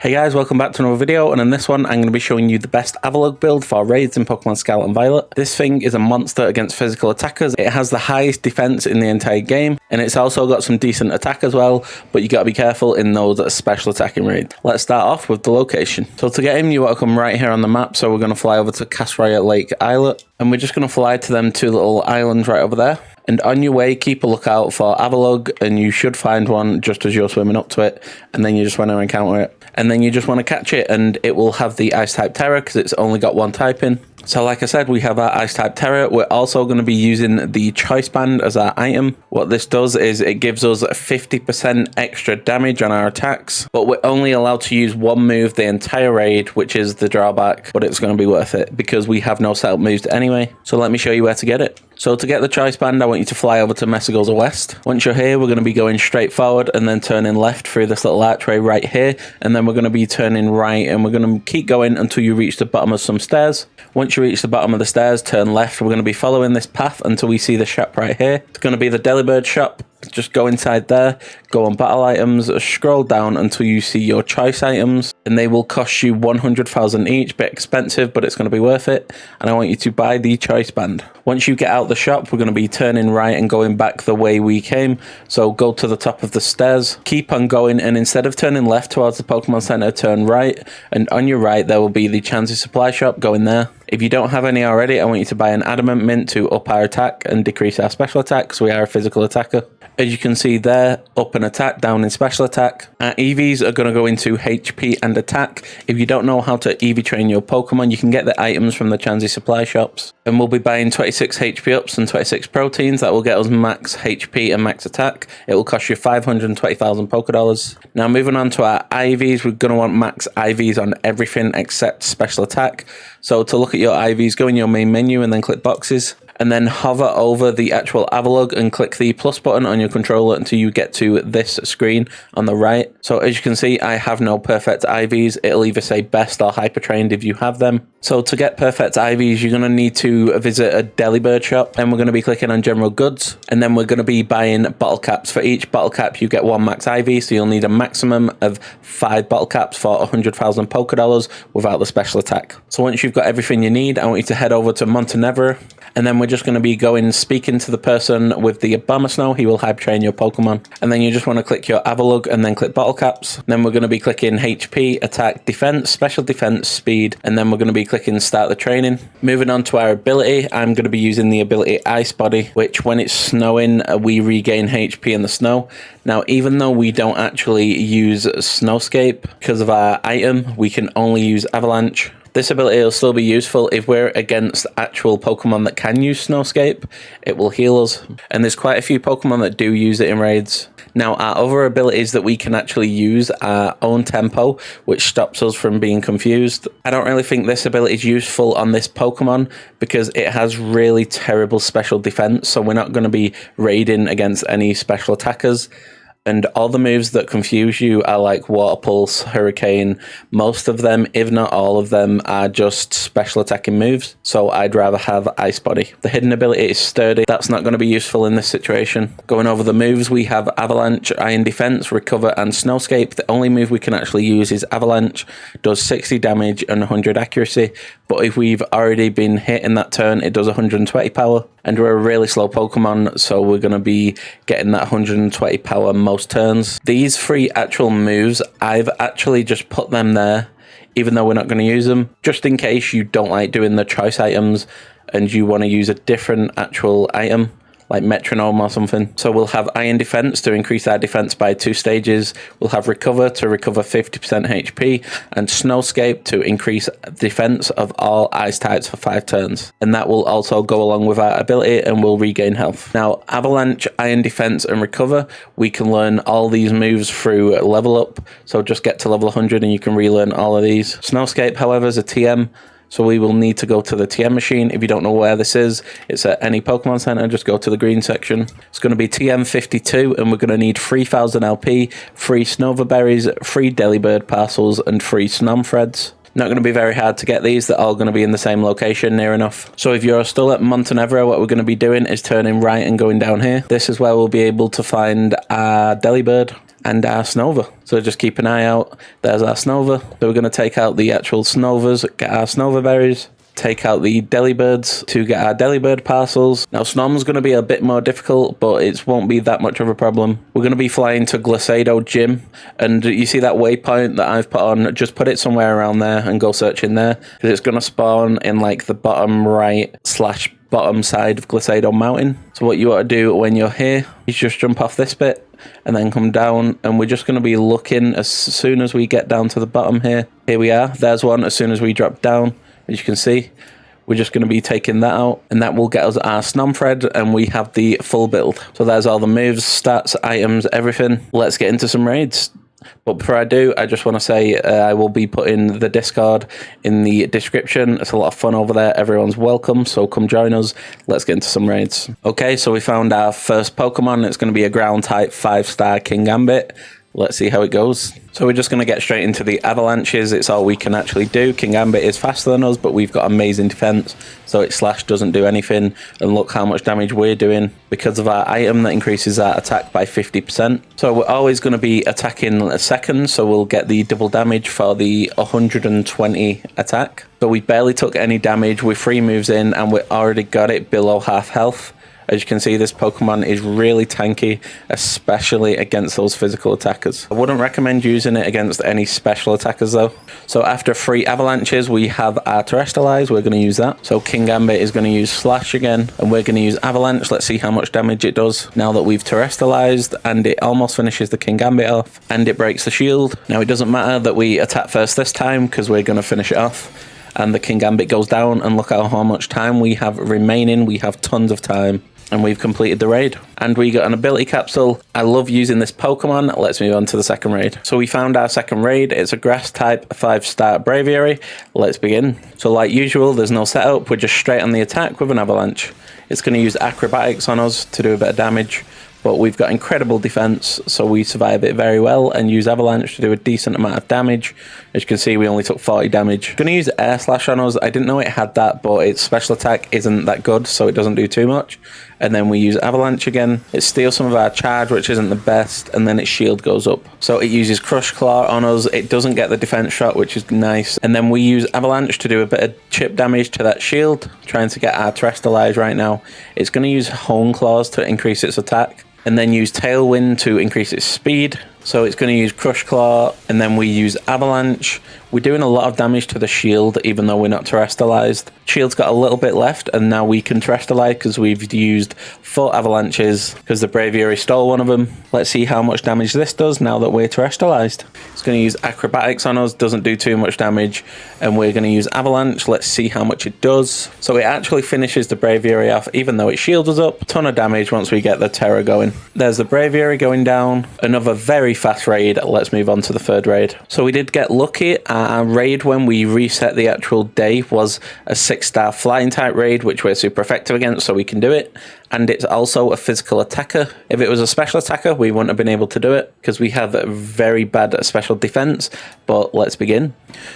Hey guys, welcome back to another video, and in this one I'm going to be showing you the best Avalugg build for raids in Pokemon Scarlet and Violet. This thing is a monster against physical attackers. It has the highest defense in the entire game, and it's also got some decent attack as well, but you got to be careful in those special attacking raids. Let's start off with the location. So to get him, you want to come right here on the map, so we're going to fly over to Casraya Lake Islet, and we're just going to fly to them two little islands right over there. And on your way, keep a lookout for Avalugg, and you should find one just as you're swimming up to it, and then you just want to encounter it. And then you just want to catch it, and it will have the Ice-type Tera because it's only got one type in. So like I said, we have our Ice-type Tera. We're also going to be using the Choice Band as our item. What this does is it gives us 50% extra damage on our attacks, but we're only allowed to use one move the entire raid, which is the drawback, but it's going to be worth it because we have no setup moves anyway. So let me show you where to get it. So to get the Choice Band, I want you to fly over to Messagoza West. Once you're here, we're going to be going straight forward and then turning left through this little archway right here. And then we're going to be turning right, and we're going to keep going until you reach the bottom of some stairs. Once you reach the bottom of the stairs, turn left. We're going to be following this path until we see the shop right here. It's going to be the Delibird shop. Just go inside there, go on battle items, scroll down until you see your choice items, and they will cost you 100,000 each. Bit expensive, but it's going to be worth it. And I want you to buy the Choice Band. Once you get out the shop, we're going to be turning right and going back the way we came. So go to the top of the stairs, keep on going, and instead of turning left towards the Pokemon Center, turn right, and on your right there will be the Chansey Supply Shop. Go in there. If you don't have any already, I want you to buy an Adamant Mint to up our attack and decrease our special attack, because we are a physical attacker. As you can see there, up in attack, down in special attack. Our EVs are going to go into HP and attack. If you don't know how to EV train your Pokemon, you can get the items from the Chansey supply shops. And we'll be buying 26 HP ups and 26 proteins. That will get us max HP and max attack. It will cost you 520,000 Pokedollars. Now moving on to our IVs, we're going to want max IVs on everything except special attack. So to look at your IVs, go in your main menu and then click boxes. And then hover over the actual Avalugg and click the plus button on your controller until you get to this screen on the right. So as you can see, I have no perfect IVs. It'll either say best or hyper trained if you have them. So to get perfect IVs, you're going to need to visit a Delibird shop, and we're going to be clicking on general goods, and then we're going to be buying bottle caps. For each bottle cap, you get one max IV, so you'll need a maximum of 5 bottle caps for 100,000 Pokedollars without the special attack. So once you've got everything you need, I want you to head over to Montenegro, and then we're just going to be going speaking to the person with the Abomasnow. He will hype train your Pokemon, and then you just want to click your Avalugg and then click bottle caps. Then we're going to be clicking HP, attack, defense, special defense, speed, and then we're going to be clicking start the training. Moving on to our ability, I'm going to be using the ability Ice Body, which when it's snowing, we regain HP in the snow. Now, even though we don't actually use Snowscape because of our item, we can only use Avalanche. This ability will still be useful if we're against actual Pokemon that can use Snowscape. It will heal us, and there's quite a few Pokemon that do use it in raids. Now, our other abilities that we can actually use are Own Tempo, which stops us from being confused. I don't really think this ability is useful on this Pokemon because it has really terrible special defense, so we're not going to be raiding against any special attackers. And all the moves that confuse you are like Water Pulse, Hurricane. Most of them, if not all of them, are just special attacking moves. So I'd rather have Ice Body. The hidden ability is Sturdy. That's not going to be useful in this situation. Going over the moves, we have Avalanche, Iron Defense, Recover, and Snowscape. The only move we can actually use is Avalanche. Does 60 damage and 100 accuracy. But if we've already been hit in that turn, it does 120 power. And we're a really slow Pokemon, so we're going to be getting that 120 power most turns. These 3 actual moves, I've actually just put them there, even though we're not going to use them, just in case you don't like doing the choice items and you want to use a different actual item, like Metronome or something. So we'll have Iron Defense to increase our defense by 2 stages. We'll have Recover to recover 50% HP, and Snowscape to increase defense of all ice types for 5 turns. And that will also go along with our ability and will regain health. Now, Avalanche, Iron Defense, and Recover, we can learn all these moves through level up. So just get to level 100 and you can relearn all of these. Snowscape, however, is a TM. So we will need to go to the TM machine. If you don't know where this is, it's at any Pokemon Center. Just go to the green section. It's going to be TM52, and we're going to need 3,000 LP, 3 Snova Berries, 3 Delibird parcels, and 3 Snom Threads. Not going to be very hard to get these. They're all going to be in the same location, near enough. So if you're still at Montenegro, what we're going to be doing is turning right and going down here. This is where we'll be able to find our Delibird. and our Snova. So just keep an eye out. There's our Snova. So we're going to take out the actual Snovas, get our Snova berries, take out the Delibirds to get our Delibird parcels. Now Snom's going to be a bit more difficult, but it won't be that much of a problem. We're going to be flying to Glisado Gym, and you see that waypoint that I've put on, just put it somewhere around there and go search in there, because it's going to spawn in like the bottom right / bottom side of Glisado Mountain. So what you want to do when you're here is just jump off this bit and then come down, and we're just going to be looking as soon as we get down to the bottom here. Here we are, there's one as soon as we drop down. As you can see, we're just going to be taking that out, and that will get us our Snom thread, and we have the full build. So there's all the moves, stats, items, everything. Let's get into some raids. But before I do, I just want to say I will be putting the Discord in the description. It's a lot of fun over there. Everyone's welcome, so come join us. Let's get into some raids. Okay, so we found our first Pokemon. It's going to be a ground type 5-star Kingambit. Let's see how it goes. So we're just going to get straight into the avalanches. It's all we can actually do. Kingambit is faster than us, but we've got amazing defense, so its slash doesn't do anything. And look how much damage we're doing because of our item that increases our attack by 50%. So we're always going to be attacking a second, so we'll get the double damage for the 120 attack. So we barely took any damage with 3 moves in, and we already got it below half health. As you can see, this Pokemon is really tanky, especially against those physical attackers. I wouldn't recommend using it against any special attackers though. So after 3 avalanches, we have our Terrestrialize. We're going to use that. So Kingambit is going to use Slash again, and we're going to use Avalanche. Let's see how much damage it does now that we've Terrestrialized, and it almost finishes the Kingambit off, and it breaks the shield. Now it doesn't matter that we attack first this time, because we're going to finish it off. And the Kingambit goes down, and look at how much time we have remaining. We have tons of time. And we've completed the raid. And we got an ability capsule. I love using this Pokemon. Let's move on to the second raid. So we found our second raid. It's a grass type 5-star Braviary. Let's begin. So like usual, there's no setup. We're just straight on the attack with an Avalanche. It's going to use Acrobatics on us to do a bit of damage. But we've got incredible defense, so we survive it very well and use Avalanche to do a decent amount of damage. As you can see, we only took 40 damage. Going to use Air Slash on us. I didn't know it had that, but its special attack isn't that good, so it doesn't do too much. And then we use Avalanche again. It steals some of our charge, which isn't the best, and then its shield goes up. So it uses Crush Claw on us. It doesn't get the defense shot, which is nice. And then we use Avalanche to do a bit of chip damage to that shield, trying to get our Terrestrialize right now. It's going to use Hone Claws to increase its attack, and then use Tailwind to increase its speed. So it's going to use Crush Claw, and then we use Avalanche. We're doing a lot of damage to the shield, even though we're not Terrestrialized. Shield's got a little bit left, and now we can Terrestrialize because we've used 4 avalanches because the Braviary stole one of them. Let's see how much damage this does now that we're Terrestrialized. It's going to use Acrobatics on us, doesn't do too much damage, and we're going to use Avalanche. Let's see how much it does. So it actually finishes the Braviary off, even though its shield was up. Ton of damage once we get the Tera going. There's the Braviary going down. Another very fast raid. Let's move on to the third raid. So we did get lucky. Our raid, when we reset the actual day, was a 6-star flying type raid, which we're super effective against, so we can do it. And it's also a physical attacker. If it was a special attacker, we wouldn't have been able to do it because we have a very bad special defense. But let's begin.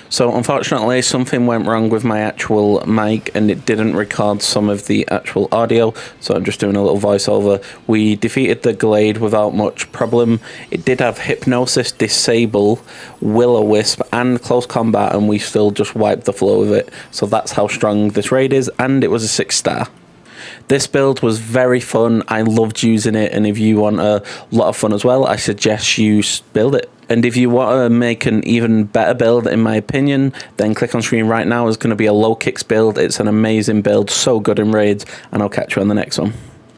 So unfortunately, something went wrong with my actual mic and it didn't record some of the actual audio. So I'm just doing a little voiceover. We defeated the Glade without much problem. It did have Hypnosis, Disable, Will-O-Wisp, and Close Combat, and we still just wiped the floor with it. So that's how strong this raid is, and it was a 6-star. This build was very fun. I loved using it, and if you want a lot of fun as well, I suggest you build it. And if you want to make an even better build, in my opinion, then click on screen right now. It's going to be a low kicks build. It's an amazing build, so good in raids, and I'll catch you on the next one.